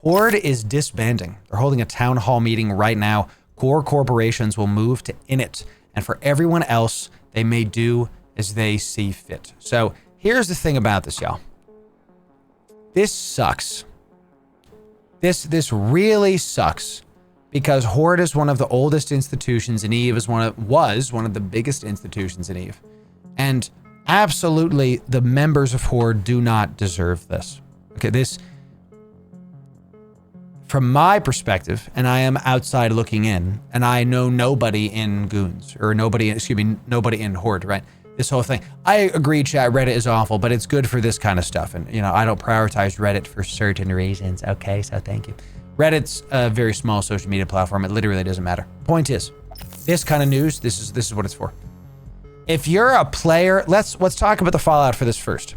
Horde is disbanding. They're holding a town hall meeting right now. Core corporations will move to init. And for everyone else, they may do as they see fit. So here's the thing about this, y'all. This sucks. This really sucks. Because Horde is one of the oldest institutions and EVE was one of the biggest institutions in EVE. And absolutely, the members of Horde do not deserve this. Okay, this, from my perspective, and I am outside looking in, and I know nobody in Goons, or nobody in Horde, right? This whole thing. I agree, chat, Reddit is awful, but it's good for this kind of stuff. And, you know, I don't prioritize Reddit for certain reasons. Okay, so thank you. Reddit's a very small social media platform. It literally doesn't matter. Point is, this kind of news, this is what it's for. If you're a player, let's talk about the fallout for this first.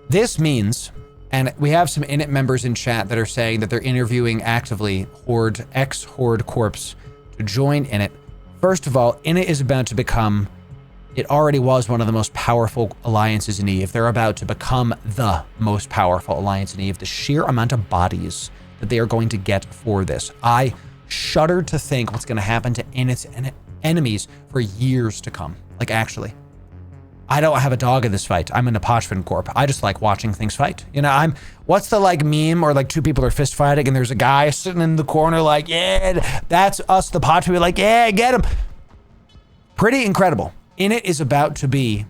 This means, and we have some init members in chat that are saying that they're interviewing actively Horde, ex-Horde corps to join init. First of all, init is about to become, it already was one of the most powerful alliances in EVE. They're about to become the most powerful alliance in EVE. The sheer amount of bodies that they are going to get for this. I shudder to think what's going to happen to init's enemies for years to come. Like, actually, I don't have a dog in this fight. I'm in a Pochvin Corp. I just like watching things fight. You know, what's the like meme or like two people are fist fighting and there's a guy sitting in the corner like, yeah, that's us, the Pochvin. We're like, yeah, get him. Pretty incredible. Init is about to be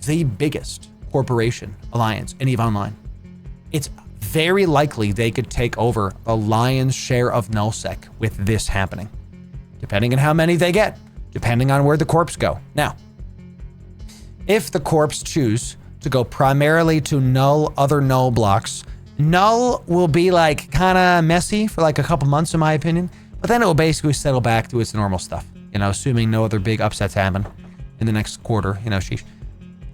the biggest corporation alliance in EVE Online. It's very likely they could take over the lion's share of nullsec with this happening, depending on how many they get, depending on where the corps go. Now, if the corps choose to go primarily to other null blocks, null will be like kind of messy for like a couple months, in my opinion, but then it will basically settle back to its normal stuff, you know, assuming no other big upsets happen in the next quarter, you know, sheesh.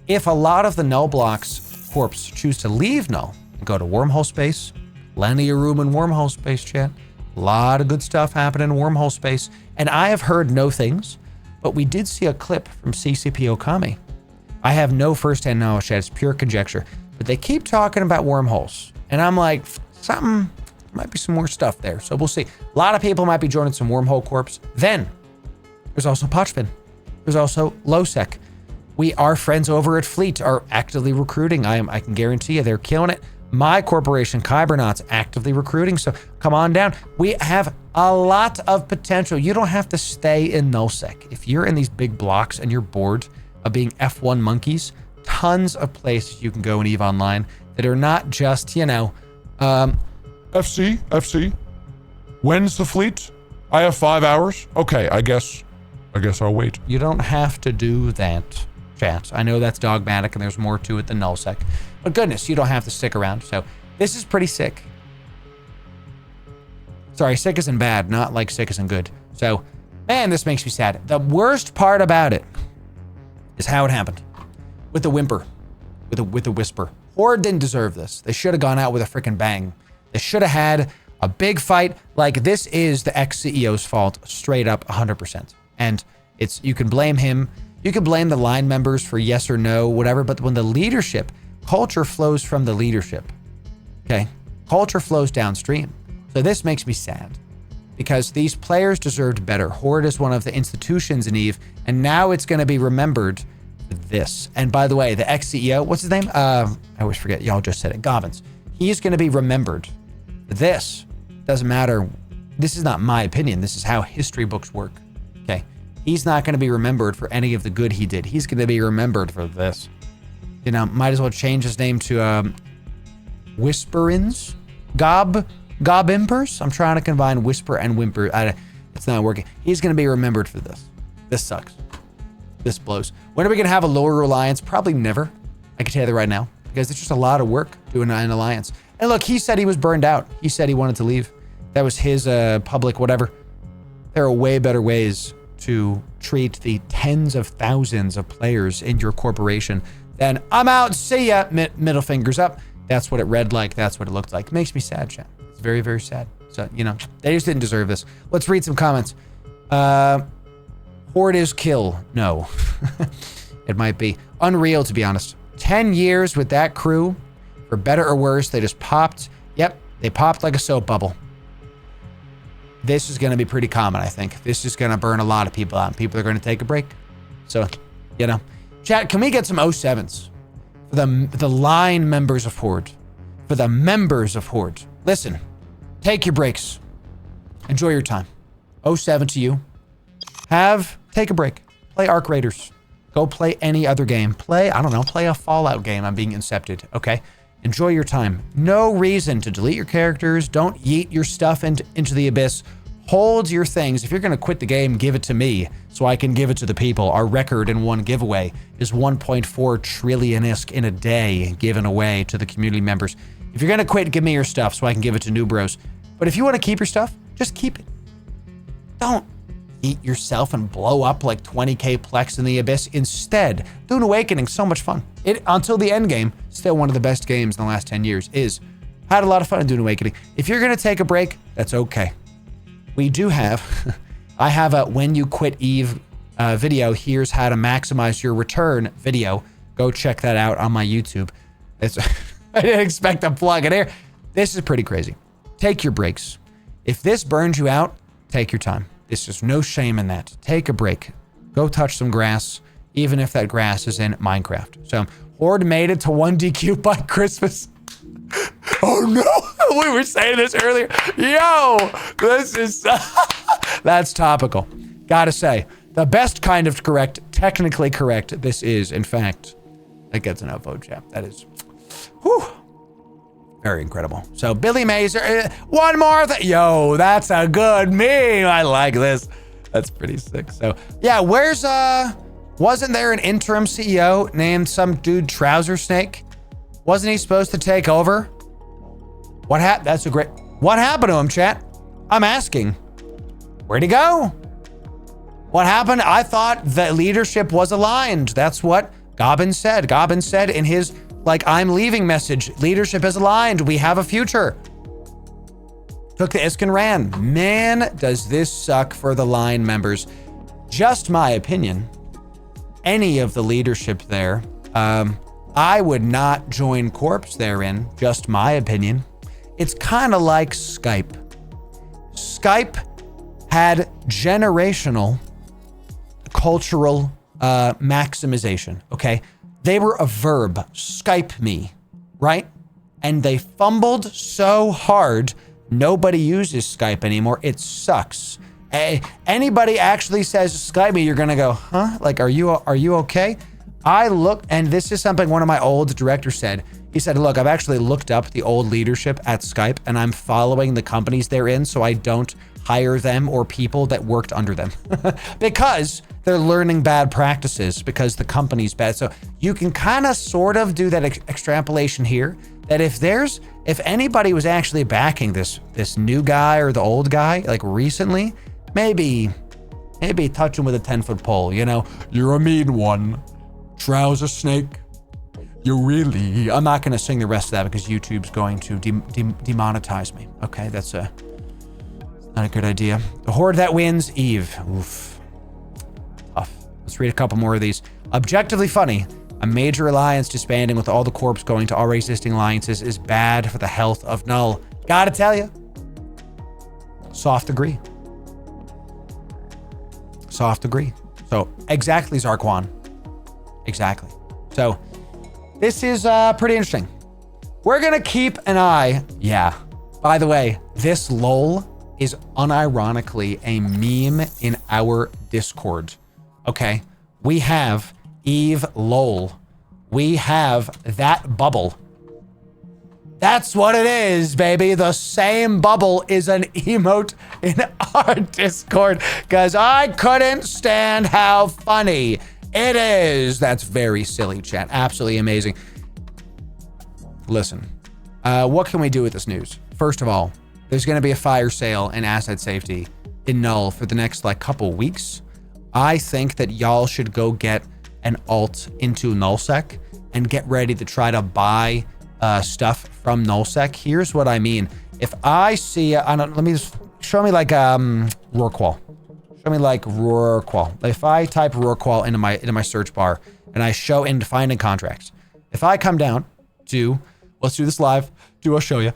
If a lot of the null blocks corps choose to leave null, go to wormhole space, plenty of room in wormhole space, chat. A lot of good stuff happening in wormhole space. And I have heard no things, but we did see a clip from CCP Okami. I have no firsthand knowledge, chat. It's pure conjecture. But they keep talking about wormholes. And I'm like, something, might be some more stuff there. So we'll see. A lot of people might be joining some wormhole corps. Then, there's also Pochvin. There's also Lowsec. Our friends over at Fleet are actively recruiting. I can guarantee you they're killing it. My corporation, KYBERNAUT's actively recruiting, so come on down. We have a lot of potential. You don't have to stay in nullsec. If you're in these big blocks and you're bored of being F1 monkeys, tons of places you can go in EVE Online that are not just, you know, FC. When's the fleet? I have 5 hours. Okay, I guess I'll wait. You don't have to do that, chat. I know that's dogmatic and there's more to it than nullsec. But goodness, you don't have to stick around. So this is pretty sick. Sorry, sick isn't bad, not like sick isn't good. So, man, this makes me sad. The worst part about it is how it happened. With a whimper. With a whisper. Horde didn't deserve this. They should have gone out with a freaking bang. They should have had a big fight. Like, this is the ex-CEO's fault, straight up 100%. And you can blame him. You can blame the line members for yes or no, whatever. But when the leadership, culture flows from the leadership. Okay? Culture flows downstream. So this makes me sad. Because these players deserved better. Horde is one of the institutions in EVE. And now it's going to be remembered for this. And by the way, the ex-CEO, what's his name? I always forget. Y'all just said it. Gobbins. He's going to be remembered for this. Doesn't matter. This is not my opinion. This is how history books work. Okay? He's not going to be remembered for any of the good he did. He's going to be remembered for this. You know, might as well change his name to Whisperins? Gobimpers? I'm trying to combine whisper and whimper. It's not working. He's going to be remembered for this. This sucks. This blows. When are we going to have a Loru alliance? Probably never. I can tell you that right now. Because it's just a lot of work doing an alliance. And look, he said he was burned out. He said he wanted to leave. That was his public whatever. There are way better ways to treat the tens of thousands of players in your corporation than I'm out, see ya, middle fingers up. That's what it read like. That's what it looked like. It makes me sad, chat. It's very, very sad. So, you know, they just didn't deserve this. Let's read some comments. Horde is kill. No. It might be. Unreal, to be honest. 10 years with that crew. For better or worse, they just popped. Yep. They popped like a soap bubble. This is going to be pretty common, I think. This is going to burn a lot of people out. People are going to take a break. So, you know. Chat, can we get some 07s? For the line members of Horde. For the members of Horde. Listen, take your breaks. Enjoy your time. 07 to you. Take a break. Play Arc Raiders. Go play any other game. Play a Fallout game. I'm being incepted, okay? Enjoy your time. No reason to delete your characters. Don't yeet your stuff into the abyss. Hold your things. If you're going to quit the game, give it to me so I can give it to the people. Our record in one giveaway is 1.4 trillion-isk in a day given away to the community members. If you're going to quit, give me your stuff so I can give it to new bros. But if you want to keep your stuff, just keep it. Don't eat yourself and blow up like 20k plex in the abyss. Instead, Dune Awakening, so much fun. Until the end game, still one of the best games in the last 10 years, had a lot of fun in Dune Awakening. If you're going to take a break, that's okay. We do have, I have a when you quit Eve video. Here's how to maximize your return video. Go check that out on my YouTube. I didn't expect to plug it here. This is pretty crazy. Take your breaks. If this burns you out, take your time. There's just no shame in that. Take a break. Go touch some grass, even if that grass is in Minecraft. So, Horde made it to 1 DQ by Christmas. Oh no, we were saying this earlier. Yo, this is, that's topical. Gotta say, the best kind of correct, technically correct, this is, in fact, that gets an upvote, chat. That is, whew. Very incredible. So Billy Mazer, one more thing. Yo, that's a good meme. I like this. That's pretty sick. So yeah, wasn't there an interim CEO named some dude Trouser Snake? Wasn't he supposed to take over? What happened to him, chat? I'm asking. Where'd he go? What happened? I thought the leadership was aligned. That's what Gobbin said. Gobbin said in his I'm leaving message, leadership is aligned. We have a future. Took the ISK and ran. Man, does this suck for the line members. Just my opinion. Any of the leadership there, I would not join Corps therein. Just my opinion. It's kind of like Skype. Skype had generational cultural maximization, okay? They were a verb, Skype me, right? And they fumbled so hard, nobody uses Skype anymore. It sucks. Anybody actually says Skype me, you're gonna go, huh? Like, are you okay? I look, and this is something one of my old directors said. He said, look, I've actually looked up the old leadership at Skype and I'm following the companies they're in so I don't hire them or people that worked under them because they're learning bad practices because the company's bad. So you can kind of sort of do that extrapolation here that if anybody was actually backing this new guy or the old guy, like recently, maybe touch him with a 10-foot pole, you know? You're a mean one. Trouser Snake. I'm not going to sing the rest of that because YouTube's going to demonetize me. Okay, that's not a good idea. The Horde that wins, Eve. Oof. Tough. Let's read a couple more of these. Objectively funny. A major alliance disbanding with all the corps going to already existing alliances is bad for the health of Null. Gotta tell you. Soft agree. Soft agree. So, exactly, Zarquan. Exactly. So, this is pretty interesting. We're gonna keep an eye. Yeah. By the way, this lol is unironically a meme in our Discord. Okay? We have Eve lol. We have that bubble. That's what it is, baby. The same bubble is an emote in our Discord because I couldn't stand how funny it is. That's very silly, chat. Absolutely amazing. Listen, what can we do with this news? First of all, there's going to be a fire sale in asset safety in Null for the next couple weeks. I think that y'all should go get an alt into NullSec and get ready to try to buy stuff from NullSec. Here's what I mean. If I see, let me just show me Rorqual. Show me Rorqual. If I type Rorqual into my search bar and I show in finding contracts, if I come down to, let's do this live, I'll show you.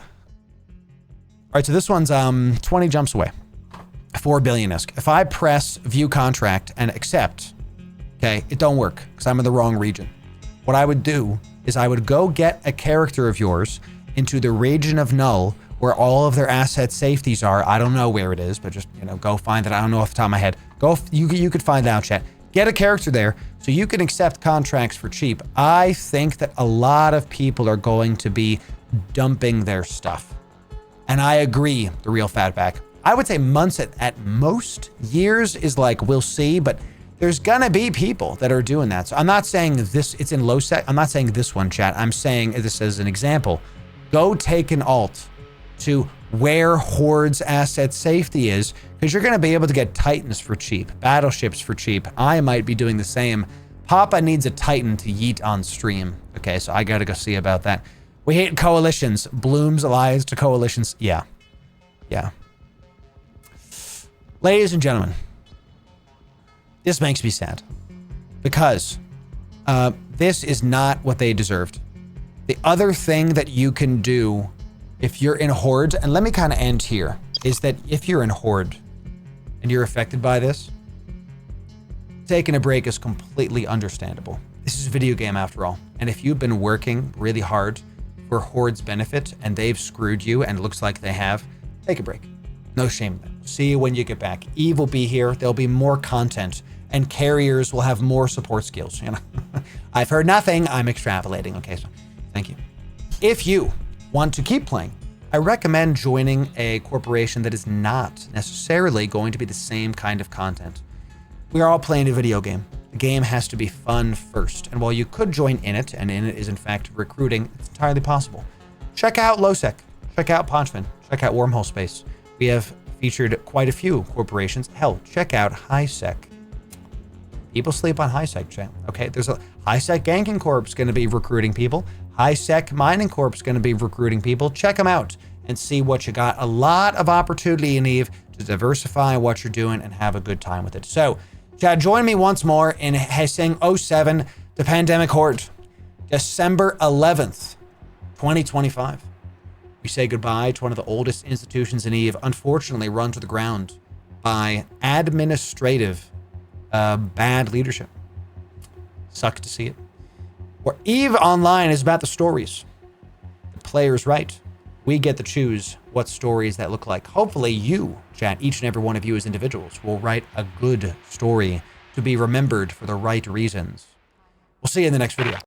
right, so this one's 20 jumps away. 4 billion-esque. If I press view contract and accept, okay, it don't work because I'm in the wrong region. What I would do is I would go get a character of yours into the region of null where all of their asset safeties are. I don't know where it is, but just, you know, go find it. I don't know off the top of my head. You could find out, chat. Get a character there so you can accept contracts for cheap. I think that a lot of people are going to be dumping their stuff. And I agree, the real fatback. I would say months at most. Years is like, we'll see, but there's gonna be people that are doing that. So I'm not saying this, it's in low sec. I'm not saying this one, chat. I'm saying this as an example. Go take an alt to where Horde's asset safety is, because you're gonna be able to get Titans for cheap, battleships for cheap. I might be doing the same. Papa needs a Titan to yeet on stream. Okay, so I gotta go see about that. We hate coalitions. Bloom's allies to coalitions. Yeah. Yeah. Ladies and gentlemen, this makes me sad because this is not what they deserved. The other thing that you can do if you're in Horde, and let me kind of end here, is that if you're in Horde and you're affected by this, taking a break is completely understandable. This is a video game after all. And if you've been working really hard for Horde's benefit and they've screwed you, and it looks like they have, take a break. No shame in it. See you when you get back. Eve will be here. There'll be more content, and carriers will have more support skills. You know, I've heard nothing. I'm extrapolating. Okay, so thank you. If you want to keep playing, I recommend joining a corporation that is not necessarily going to be the same kind of content. We are all playing a video game. The game has to be fun first. And while you could join in it, and in it is in fact recruiting, it's entirely possible. Check out LowSec. Check out Ponchman. Check out Wormhole Space. We have featured quite a few corporations. Hell, check out HighSec. People sleep on HighSec, chat. Okay, there's a HighSec Ganking Corp's going to be recruiting people. HighSec Mining Corp's going to be recruiting people. Check them out and see what you got. A lot of opportunity in Eve to diversify what you're doing and have a good time with it. So, chat, join me once more in Hessing 07, the Pandemic Horde, December 11th, 2025. We say goodbye to one of the oldest institutions in Eve, unfortunately run to the ground by administrative bad leadership. Sucks to see it. Where Eve Online is about the stories. The players write. We get to choose what stories that look like. Hopefully you, chat, each and every one of you as individuals, will write a good story to be remembered for the right reasons. We'll see you in the next video.